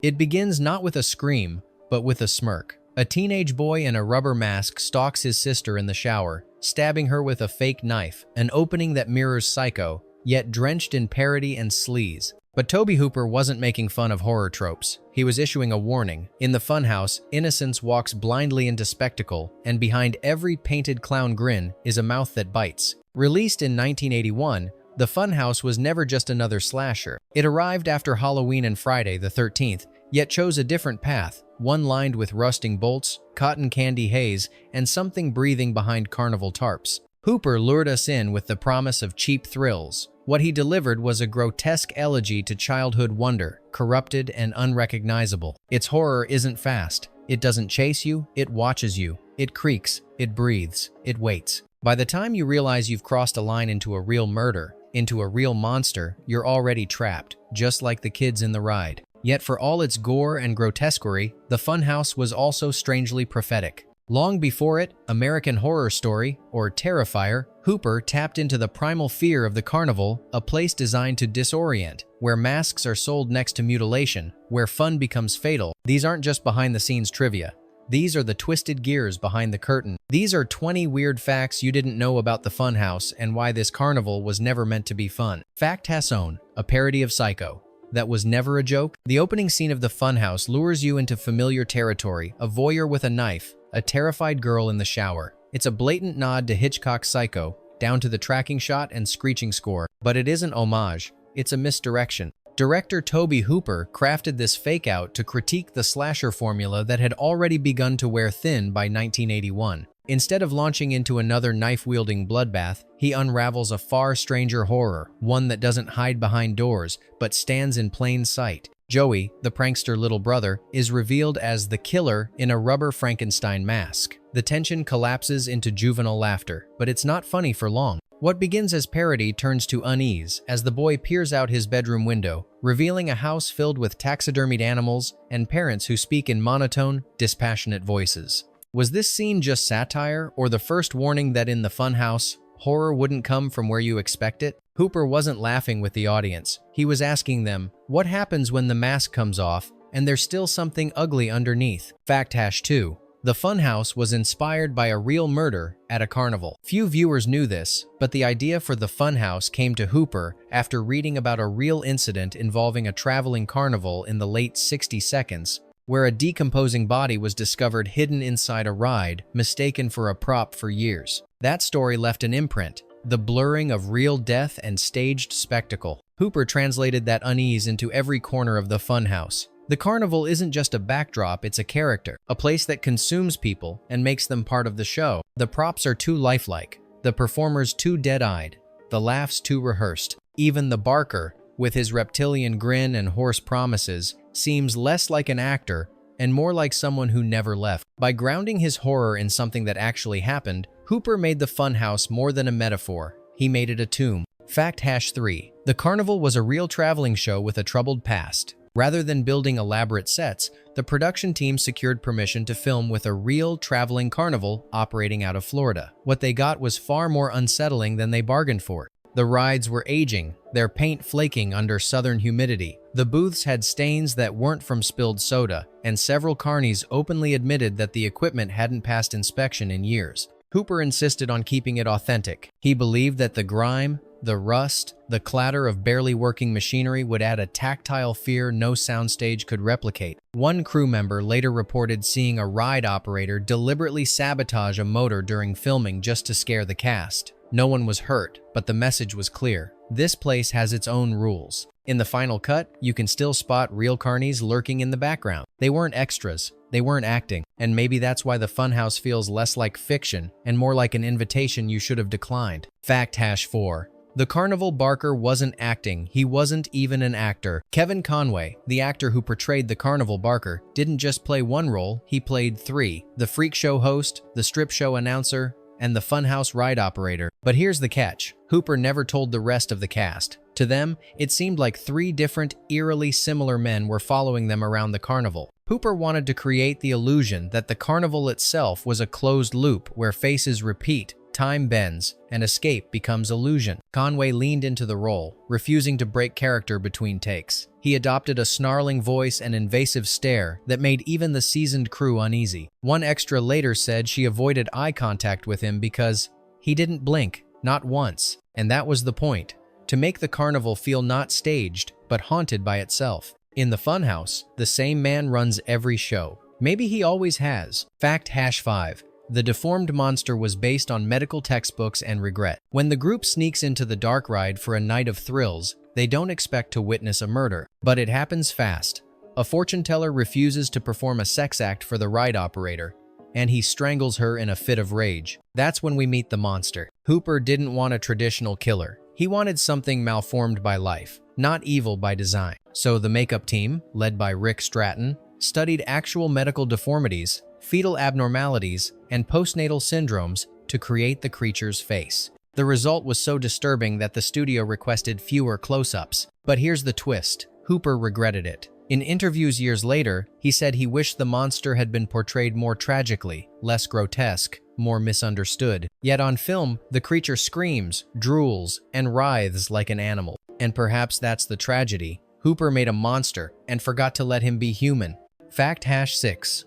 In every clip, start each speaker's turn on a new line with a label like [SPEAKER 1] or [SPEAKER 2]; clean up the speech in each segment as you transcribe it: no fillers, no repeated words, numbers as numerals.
[SPEAKER 1] It begins not with a scream, but with a smirk. A teenage boy in a rubber mask stalks his sister in the shower, stabbing her with a fake knife, an opening that mirrors Psycho, yet drenched in parody and sleaze. But Tobe Hooper wasn't making fun of horror tropes. He was issuing a warning. In the Funhouse, innocence walks blindly into spectacle, and behind every painted clown grin is a mouth that bites. Released in 1981, the Funhouse was never just another slasher. It arrived after Halloween and Friday the 13th, yet chose a different path, one lined with rusting bolts, cotton candy haze, and something breathing behind carnival tarps. Hooper lured us in with the promise of cheap thrills. What he delivered was a grotesque elegy to childhood wonder, corrupted and unrecognizable. Its horror isn't fast. It doesn't chase you, it watches you. It creaks, it breathes, it waits. By the time you realize you've crossed a line into a real murder, into a real monster, you're already trapped, just like the kids in the ride. Yet for all its gore and grotesquerie, the Funhouse was also strangely prophetic. Long before it, American Horror Story, or Terrifier, Hooper tapped into the primal fear of the carnival, a place designed to disorient, where masks are sold next to mutilation, where fun becomes fatal. These aren't just behind-the-scenes trivia. These are the twisted gears behind the curtain. These are 20 weird facts you didn't know about the Funhouse and why this carnival was never meant to be fun. Fact Hasson, a parody of Psycho. That was never a joke? The opening scene of the Funhouse lures you into familiar territory, a voyeur with a knife, a terrified girl in the shower. It's a blatant nod to Hitchcock's Psycho, down to the tracking shot and screeching score. But it isn't homage, it's a misdirection. Director Tobe Hooper crafted this fake-out to critique the slasher formula that had already begun to wear thin by 1981. Instead of launching into another knife-wielding bloodbath, he unravels a far stranger horror, one that doesn't hide behind doors, but stands in plain sight. Joey, the prankster little brother, is revealed as the killer in a rubber Frankenstein mask. The tension collapses into juvenile laughter, but it's not funny for long. What begins as parody turns to unease as the boy peers out his bedroom window, revealing a house filled with taxidermied animals and parents who speak in monotone, dispassionate voices. Was this scene just satire, or the first warning that in the Funhouse, horror wouldn't come from where you expect it? Hooper wasn't laughing with the audience. He was asking them, what happens when the mask comes off and there's still something ugly underneath? Fact Hash 2. The Funhouse was inspired by a real murder at a carnival. Few viewers knew this, but the idea for the Funhouse came to Hooper after reading about a real incident involving a traveling carnival in the late 60s, where a decomposing body was discovered hidden inside a ride, mistaken for a prop for years. That story left an imprint, the blurring of real death and staged spectacle. Hooper translated that unease into every corner of the Funhouse. The carnival isn't just a backdrop, it's a character, a place that consumes people and makes them part of the show. The props are too lifelike, the performers too dead-eyed, the laughs too rehearsed. Even the barker, with his reptilian grin and hoarse promises, seems less like an actor and more like someone who never left. By grounding his horror in something that actually happened, Hooper made the Funhouse more than a metaphor. He made it a tomb. Fact Hash 3. The carnival was a real traveling show with a troubled past. Rather than building elaborate sets, the production team secured permission to film with a real traveling carnival operating out of Florida. What they got was far more unsettling than they bargained for. The rides were aging, their paint flaking under southern humidity. The booths had stains that weren't from spilled soda, and several carnies openly admitted that the equipment hadn't passed inspection in years. Hooper insisted on keeping it authentic. He believed that the grime, the rust, the clatter of barely working machinery would add a tactile fear no soundstage could replicate. One crew member later reported seeing a ride operator deliberately sabotage a motor during filming just to scare the cast. No one was hurt, but the message was clear. This place has its own rules. In the final cut, you can still spot real carnies lurking in the background. They weren't extras, they weren't acting, and maybe that's why the Funhouse feels less like fiction and more like an invitation you should have declined. Fact Hash 4. The carnival barker wasn't acting, he wasn't even an actor. Kevin Conway, the actor who portrayed the carnival barker, didn't just play one role, he played three: the freak show host, the strip show announcer, and the Funhouse ride operator. But here's the catch. Hooper never told the rest of the cast. To them, it seemed like three different, eerily similar men were following them around the carnival. Hooper wanted to create the illusion that the carnival itself was a closed loop where faces repeat, time bends, and escape becomes illusion. Conway leaned into the role, refusing to break character between takes. He adopted a snarling voice and invasive stare that made even the seasoned crew uneasy. One extra later said she avoided eye contact with him because he didn't blink, not once. And that was the point, to make the carnival feel not staged, but haunted by itself. In the Funhouse, the same man runs every show. Maybe he always has. Fact #5. The deformed monster was based on medical textbooks and regret. When the group sneaks into the dark ride for a night of thrills, they don't expect to witness a murder. But it happens fast. A fortune teller refuses to perform a sex act for the ride operator, and he strangles her in a fit of rage. That's when we meet the monster. Hooper didn't want a traditional killer. He wanted something malformed by life, not evil by design. So the makeup team, led by Rick Stratton, studied actual medical deformities, fetal abnormalities, and postnatal syndromes to create the creature's face. The result was so disturbing that the studio requested fewer close-ups. But here's the twist. Hooper regretted it. In interviews years later, he said he wished the monster had been portrayed more tragically, less grotesque, more misunderstood. Yet on film, the creature screams, drools, and writhes like an animal. And perhaps that's the tragedy. Hooper made a monster and forgot to let him be human. Fact #6.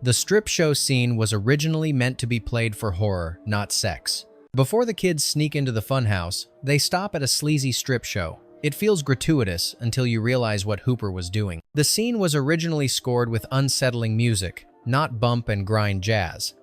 [SPEAKER 1] The strip show scene was originally meant to be played for horror, not sex. Before the kids sneak into the funhouse, they stop at a sleazy strip show. It feels gratuitous until you realize what Hooper was doing. The scene was originally scored with unsettling music, not bump and grind jazz.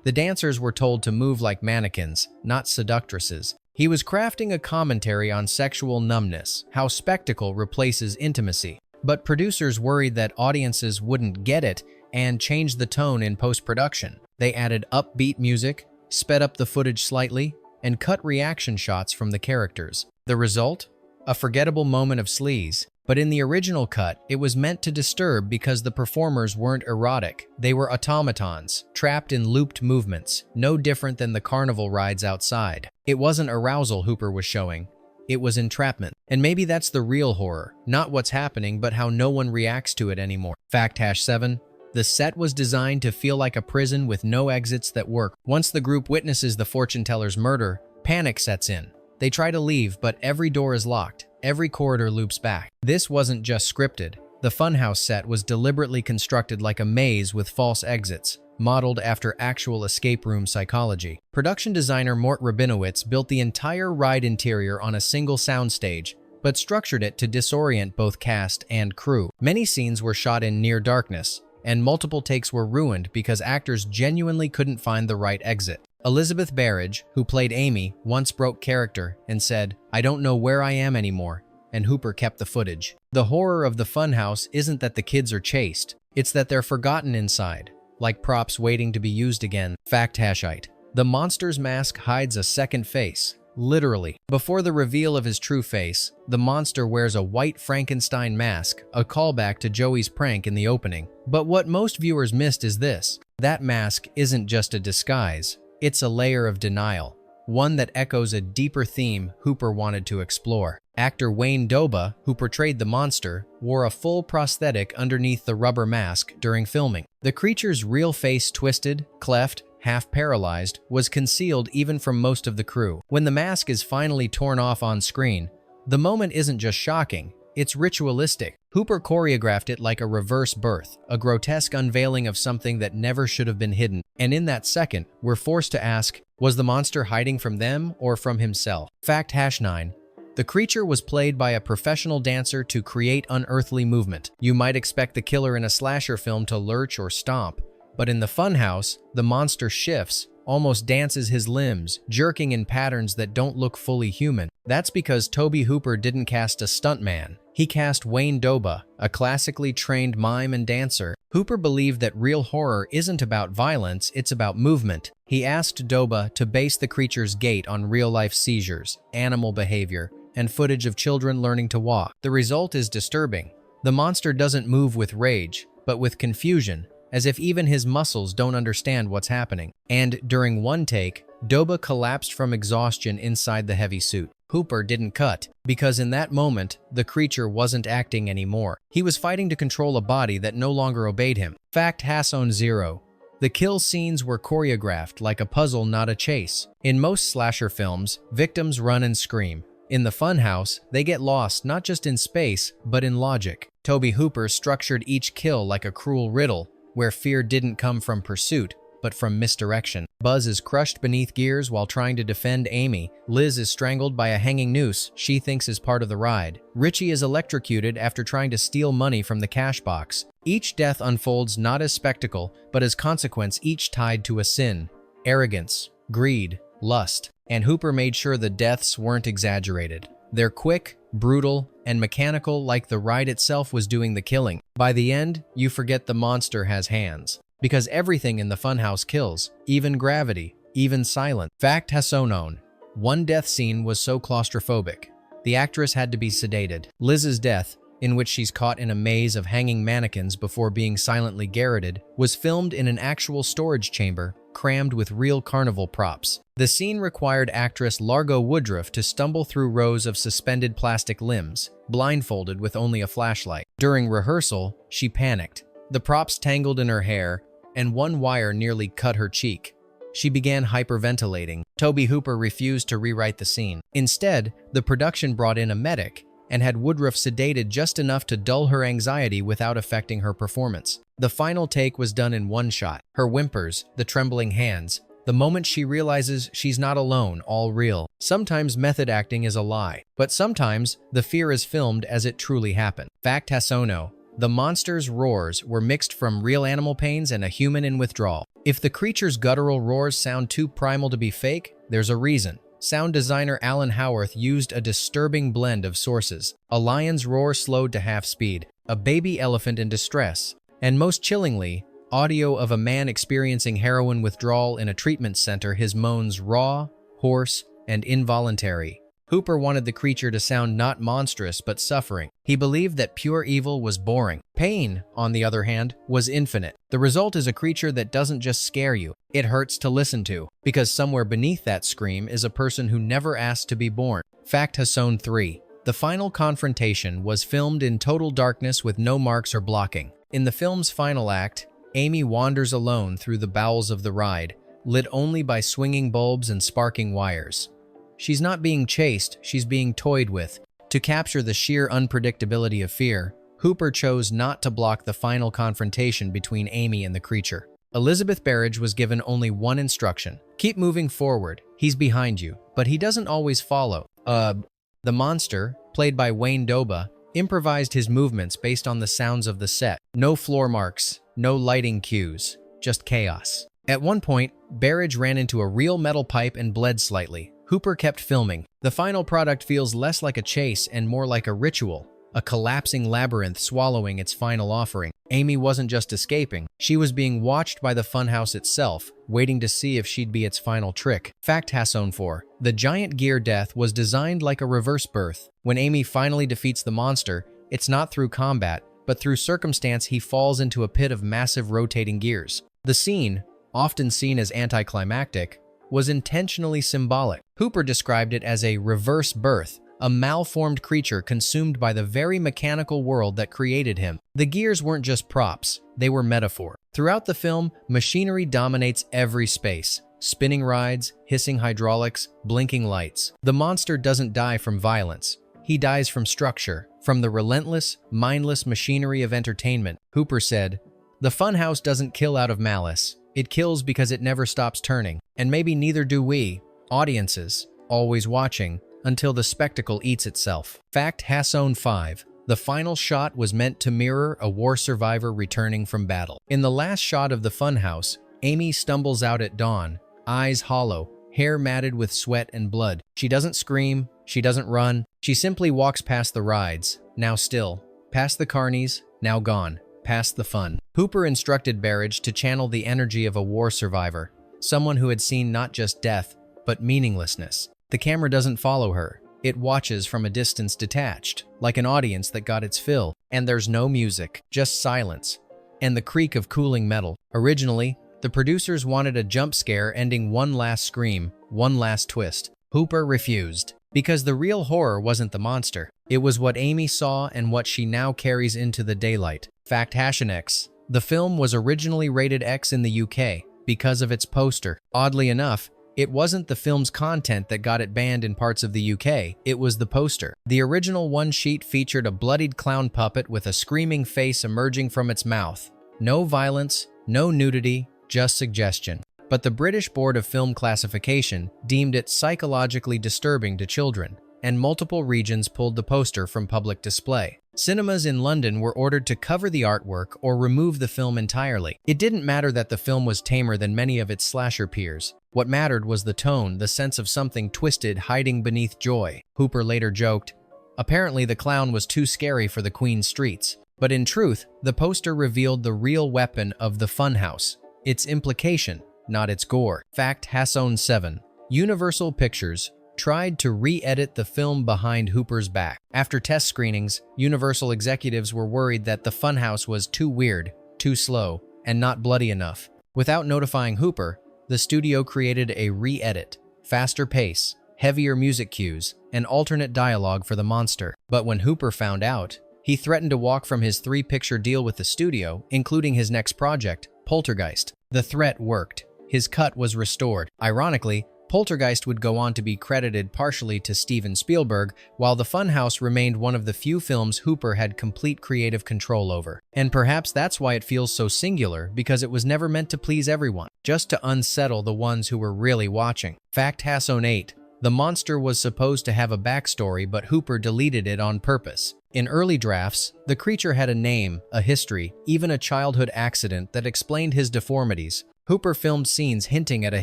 [SPEAKER 1] The dancers were told to move like mannequins, not seductresses. He was crafting a commentary on sexual numbness, how spectacle replaces intimacy. But producers worried that audiences wouldn't get it and changed the tone in post-production. They added upbeat music, sped up the footage slightly, and cut reaction shots from the characters. The result? A forgettable moment of sleaze. But in the original cut, it was meant to disturb because the performers weren't erotic. They were automatons, trapped in looped movements, no different than the carnival rides outside. It wasn't arousal Hooper was showing. It was entrapment. And maybe that's the real horror, not what's happening, but how no one reacts to it anymore. Fact #7. The set was designed to feel like a prison with no exits that work. Once the group witnesses the fortune teller's murder, panic sets in. They try to leave, but every door is locked. Every corridor loops back. This wasn't just scripted. The Funhouse set was deliberately constructed like a maze with false exits, modeled after actual escape room psychology. Production designer Mort Rabinowitz built the entire ride interior on a single soundstage, but structured it to disorient both cast and crew. Many scenes were shot in near darkness, and multiple takes were ruined because actors genuinely couldn't find the right exit. Elizabeth Barrage, who played Amy, once broke character and said, "I don't know where I am anymore," and Hooper kept the footage. The horror of the Funhouse isn't that the kids are chased, it's that they're forgotten inside, like props waiting to be used again. Fact #8. The monster's mask hides a second face, literally. Before the reveal of his true face, the monster wears a white Frankenstein mask, a callback to Joey's prank in the opening. But what most viewers missed is this. That mask isn't just a disguise. It's a layer of denial, one that echoes a deeper theme Hooper wanted to explore. Actor Wayne Doba, who portrayed the monster, wore a full prosthetic underneath the rubber mask during filming. The creature's real face, twisted, cleft, half paralyzed, was concealed even from most of the crew. When the mask is finally torn off on screen, the moment isn't just shocking, it's ritualistic. Hooper choreographed it like a reverse birth, a grotesque unveiling of something that never should have been hidden. And in that second, we're forced to ask, was the monster hiding from them or from himself? Fact #9. The creature was played by a professional dancer to create unearthly movement. You might expect the killer in a slasher film to lurch or stomp, but in the Funhouse, the monster shifts, almost dances his limbs, jerking in patterns that don't look fully human. That's because Tobe Hooper didn't cast a stuntman. He cast Wayne Doba, a classically trained mime and dancer. Hooper believed that real horror isn't about violence, it's about movement. He asked Doba to base the creature's gait on real-life seizures, animal behavior, and footage of children learning to walk. The result is disturbing. The monster doesn't move with rage, but with confusion, as if even his muscles don't understand what's happening. And during one take, Doba collapsed from exhaustion inside the heavy suit. Hooper didn't cut, because in that moment, the creature wasn't acting anymore. He was fighting to control a body that no longer obeyed him. Fact #0. The kill scenes were choreographed like a puzzle, not a chase. In most slasher films, victims run and scream. In the Funhouse, they get lost not just in space, but in logic. Tobe Hooper structured each kill like a cruel riddle, where fear didn't come from pursuit, but from misdirection. Buzz is crushed beneath gears while trying to defend Amy. Liz is strangled by a hanging noose she thinks is part of the ride. Richie is electrocuted after trying to steal money from the cash box. Each death unfolds not as spectacle, but as consequence, each tied to a sin: arrogance, greed, lust. And Hooper made sure the deaths weren't exaggerated. They're quick, brutal, and mechanical, like the ride itself was doing the killing. By the end, you forget the monster has hands, because everything in the Funhouse kills, even gravity, even silence. Fact Hassonon. One death scene was so claustrophobic. The actress had to be sedated. Liz's death, in which she's caught in a maze of hanging mannequins before being silently garroted, was filmed in an actual storage chamber, crammed with real Carnival props. The scene required actress Largo Woodruff to stumble through rows of suspended plastic limbs, blindfolded with only a flashlight. During rehearsal, she panicked. The props tangled in her hair, and one wire nearly cut her cheek. She began hyperventilating. Tobe Hooper refused to rewrite the scene. Instead, the production brought in a medic and had Woodruff sedated just enough to dull her anxiety without affecting her performance. The final take was done in one shot. Her whimpers, the trembling hands, the moment she realizes she's not alone, all real. Sometimes method acting is a lie, but sometimes the fear is filmed as it truly happened. Fact Hassono. The monster's roars were mixed from real animal pains and a human in withdrawal. If the creature's guttural roars sound too primal to be fake, there's a reason. Sound designer Alan Howarth used a disturbing blend of sources: a lion's roar slowed to half speed, a baby elephant in distress, and most chillingly, audio of a man experiencing heroin withdrawal in a treatment center, his moans raw, hoarse, and involuntary. Hooper wanted the creature to sound not monstrous but suffering. He believed that pure evil was boring. Pain, on the other hand, was infinite. The result is a creature that doesn't just scare you, it hurts to listen to, because somewhere beneath that scream is a person who never asked to be born. Fact Hasson 3. The final confrontation was filmed in total darkness with no marks or blocking. In the film's final act, Amy wanders alone through the bowels of the ride, lit only by swinging bulbs and sparking wires. She's not being chased, she's being toyed with. To capture the sheer unpredictability of fear, Hooper chose not to block the final confrontation between Amy and the creature. Elizabeth Berridge was given only one instruction: keep moving forward, he's behind you, but he doesn't always follow. The monster, played by Wayne Doba, improvised his movements based on the sounds of the set. No floor marks, no lighting cues, just chaos. At one point, Berridge ran into a real metal pipe and bled slightly. Hooper kept filming. The final product feels less like a chase and more like a ritual, a collapsing labyrinth swallowing its final offering. Amy wasn't just escaping, she was being watched by the Funhouse itself, waiting to see if she'd be its final trick. Fact Hasson 4. The giant gear death was designed like a reverse birth. When Amy finally defeats the monster, it's not through combat, but through circumstance. He falls into a pit of massive rotating gears. The scene, often seen as anticlimactic, was intentionally symbolic. Hooper described it as a reverse birth, a malformed creature consumed by the very mechanical world that created him. The gears weren't just props, they were metaphor. Throughout the film, machinery dominates every space. Spinning rides, hissing hydraulics, blinking lights. The monster doesn't die from violence. He dies from structure, from the relentless, mindless machinery of entertainment. Hooper said, "The Funhouse doesn't kill out of malice. It kills because it never stops turning. And maybe neither do we, audiences, always watching, until the spectacle eats itself." Fact Hasson 5. The final shot was meant to mirror a war survivor returning from battle. In the last shot of the Funhouse, Amy stumbles out at dawn, eyes hollow, hair matted with sweat and blood. She doesn't scream, she doesn't run, she simply walks past the rides, now still, past the carnies, now gone, past the fun. Hooper instructed Berridge to channel the energy of a war survivor, someone who had seen not just death, but meaninglessness. The camera doesn't follow her. It watches from a distance, detached, like an audience that got its fill. And there's no music, just silence, and the creak of cooling metal. Originally, the producers wanted a jump scare ending one last scream, one last twist. Hooper refused, because the real horror wasn't the monster. It was what Amy saw and what she now carries into the daylight. Fact Hashonex. The film was originally rated X in the UK because of its poster. Oddly enough, it wasn't the film's content that got it banned in parts of the UK, it was the poster. The original one-sheet featured a bloodied clown puppet with a screaming face emerging from its mouth. No violence, no nudity, just suggestion. But the British Board of Film Classification deemed it psychologically disturbing to children, and multiple regions pulled the poster from public display. Cinemas in London were ordered to cover the artwork or remove the film entirely. It didn't matter that the film was tamer than many of its slasher peers. What mattered was the tone, the sense of something twisted hiding beneath joy. Hooper later joked, "Apparently the clown was too scary for the Queen's streets." But in truth, the poster revealed the real weapon of the Funhouse, its implication, not its gore. Fact Hasson 7. Universal Pictures tried to re-edit the film behind Hooper's back. After test screenings, Universal executives were worried that the Funhouse was too weird, too slow, and not bloody enough. Without notifying Hooper, the studio created a re-edit, faster pace, heavier music cues, and alternate dialogue for the monster. But when Hooper found out, he threatened to walk from his 3-picture deal with the studio, including his next project, Poltergeist. The threat worked. His cut was restored. Ironically, Poltergeist would go on to be credited partially to Steven Spielberg, while The Funhouse remained one of the few films Hooper had complete creative control over. And perhaps that's why it feels so singular, because it was never meant to please everyone, just to unsettle the ones who were really watching. Fact Hasson 8. The monster was supposed to have a backstory, but Hooper deleted it on purpose. In early drafts, the creature had a name, a history, even a childhood accident that explained his deformities. Hooper filmed scenes hinting at a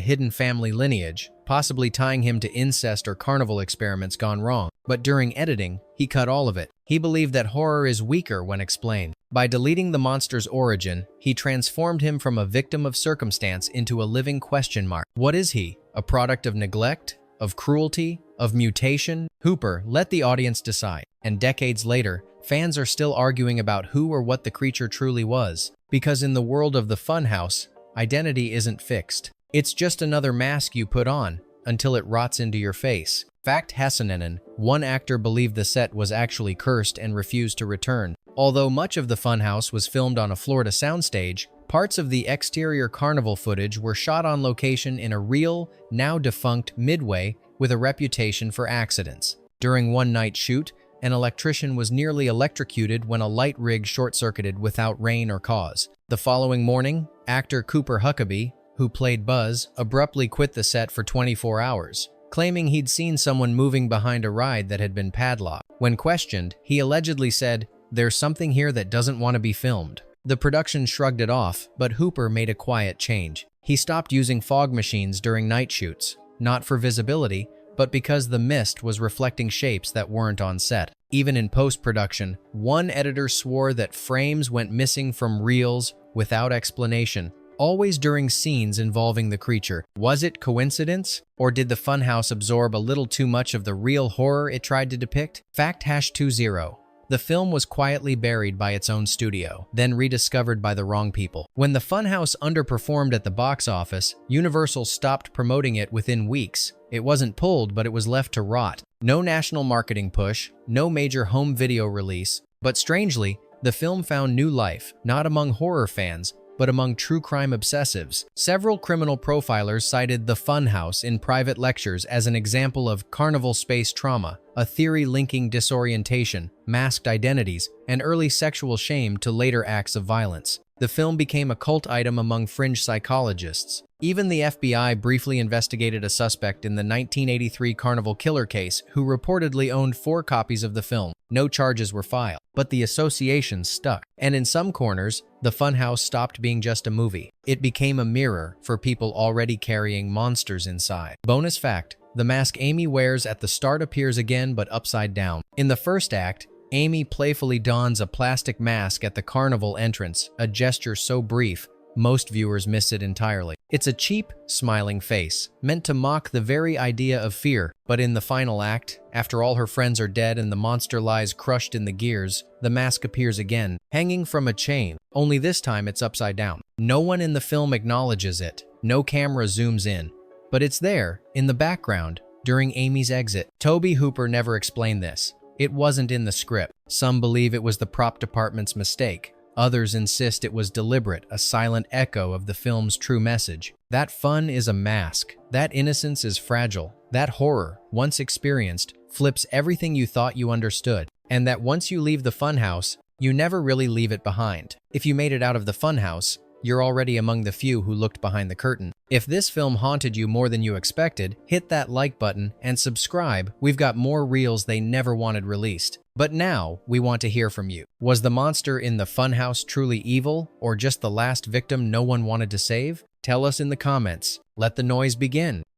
[SPEAKER 1] hidden family lineage, possibly tying him to incest or carnival experiments gone wrong. But during editing, he cut all of it. He believed that horror is weaker when explained. By deleting the monster's origin, he transformed him from a victim of circumstance into a living question mark. What is he? A product of neglect? Of cruelty? Of mutation? Hooper let the audience decide. And decades later, fans are still arguing about who or what the creature truly was. Because in the world of the Funhouse, identity isn't fixed. It's just another mask you put on until it rots into your face. Fact Hassanen. One actor believed the set was actually cursed and refused to return. Although much of the Funhouse was filmed on a Florida soundstage, parts of the exterior Carnival footage were shot on location in a real, now defunct Midway with a reputation for accidents. During one night shoot, an electrician was nearly electrocuted when a light rig short-circuited without rain or cause. The following morning, actor Cooper Huckabee, who played Buzz, abruptly quit the set for 24 hours, claiming he'd seen someone moving behind a ride that had been padlocked. When questioned, he allegedly said, "There's something here that doesn't want to be filmed." The production shrugged it off, but Hooper made a quiet change. He stopped using fog machines during night shoots, not for visibility, but because the mist was reflecting shapes that weren't on set. Even in post-production, one editor swore that frames went missing from reels without explanation, always during scenes involving the creature. Was it coincidence? Or did the Funhouse absorb a little too much of the real horror it tried to depict? Fact #20. The film was quietly buried by its own studio, then rediscovered by the wrong people. When the Funhouse underperformed at the box office, Universal stopped promoting it within weeks. It wasn't pulled, but it was left to rot. No national marketing push, no major home video release. But strangely, the film found new life, not among horror fans, but among true crime obsessives. Several criminal profilers cited the Funhouse in private lectures as an example of carnival space trauma, a theory linking disorientation, masked identities, and early sexual shame to later acts of violence. The film became a cult item among fringe psychologists. Even the FBI briefly investigated a suspect in the 1983 Carnival killer case who reportedly owned 4 copies of the film. No charges were filed, but the association stuck. And in some corners, the Funhouse stopped being just a movie. It became a mirror for people already carrying monsters inside. Bonus fact: the mask Amy wears at the start appears again, but upside down. In the first act, Amy playfully dons a plastic mask at the Carnival entrance, a gesture so brief, most viewers miss it entirely. It's a cheap, smiling face, meant to mock the very idea of fear. But in the final act, after all her friends are dead and the monster lies crushed in the gears, the mask appears again, hanging from a chain, only this time it's upside down. No one in the film acknowledges it, no camera zooms in, but it's there, in the background, during Amy's exit. Tobe Hooper never explained this. It wasn't in the script. Some believe it was the prop department's mistake. Others insist it was deliberate, a silent echo of the film's true message. That fun is a mask. That innocence is fragile. That horror, once experienced, flips everything you thought you understood. And that once you leave the funhouse, you never really leave it behind. If you made it out of the funhouse, you're already among the few who looked behind the curtain. If this film haunted you more than you expected, hit that like button and subscribe. We've got more reels they never wanted released. But now, we want to hear from you. Was the monster in the funhouse truly evil, or just the last victim no one wanted to save? Tell us in the comments. Let the noise begin.